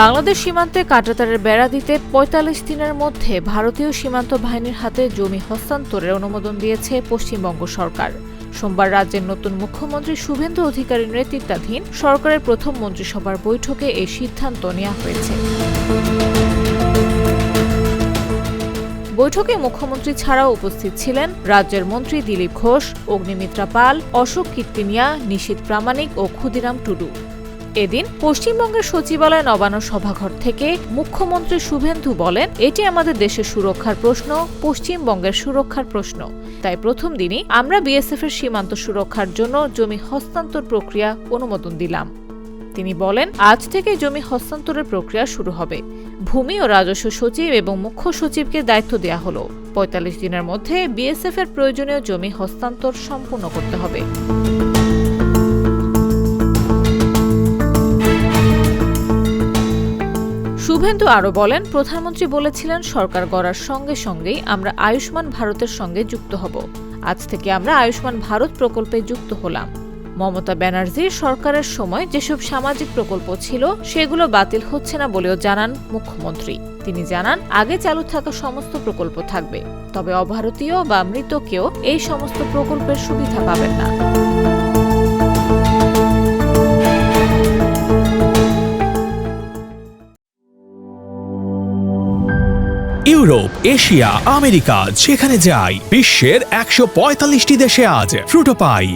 বাংলাদেশ সীমান্তে কাঁটাতারের বেড়া দিতে ৪৫ দিনের মধ্যে ভারতীয় সীমান্ত বাহিনীর হাতে জমি হস্তান্তরের অনুমোদন দিয়েছে পশ্চিমবঙ্গ সরকার। সোমবার রাজ্যের নতুন মুখ্যমন্ত্রী শুভেন্দু অধিকারীর নেতৃত্বাধীন সরকারের প্রথম মন্ত্রিসভার বৈঠকে এই সিদ্ধান্ত নেওয়া হয়েছে। বৈঠকে মুখ্যমন্ত্রী ছাড়াও উপস্থিত ছিলেন রাজ্যের মন্ত্রী দিলীপ ঘোষ, অগ্নিমিত্রা পাল, অশোক কীর্তিনিয়া, নিশীথ প্রামাণিক ও ক্ষুদিরাম টুডু। এদিন পশ্চিমবঙ্গের সচিবালয় নবান্ন সভাঘর থেকে মুখ্যমন্ত্রী শুভেন্দু বলেন, এটি আমাদের দেশের সুরক্ষার প্রশ্ন, পশ্চিমবঙ্গের সুরক্ষার প্রশ্ন। তাই প্রথম দিনই আমরা বিএসএফ এর সীমান্ত সুরক্ষার জন্য জমি হস্তান্তর প্রক্রিয়া অনুমোদন দিলাম। তিনি বলেন, আজ থেকে জমি হস্তান্তরের প্রক্রিয়া শুরু হবে। ভূমি ও রাজস্ব সচিব এবং মুখ্য সচিবকে দায়িত্ব দেওয়া হলো। ৪৫ দিনের মধ্যে বিএসএফ এর প্রয়োজনীয় জমি হস্তান্তর সম্পূর্ণ করতে হবে। শুভেন্দু আরও বলেন, প্রধানমন্ত্রী বলেছিলেন সরকার গড়ার সঙ্গে সঙ্গেই আমরা আয়ুষ্মান ভারতের সঙ্গে যুক্ত হব। আজ থেকে আমরা আয়ুষ্মান ভারত প্রকল্পে যুক্ত হলাম। মমতা ব্যানার্জির সরকারের সময় যেসব সামাজিক প্রকল্প ছিল সেগুলো বাতিল হচ্ছে না বলেও জানান মুখ্যমন্ত্রী। তিনি জানান, আগে চালু থাকা সমস্ত প্রকল্প থাকবে, তবে অভারতীয় বা মৃত কেউ এই সমস্ত প্রকল্পের সুবিধা পাবেন না। ইউরোপ, এশিয়া, আমেরিকা, যেখানে যাই বিশ্বের ১৪৫টি দেশে আজ ফ্রুটো পাই।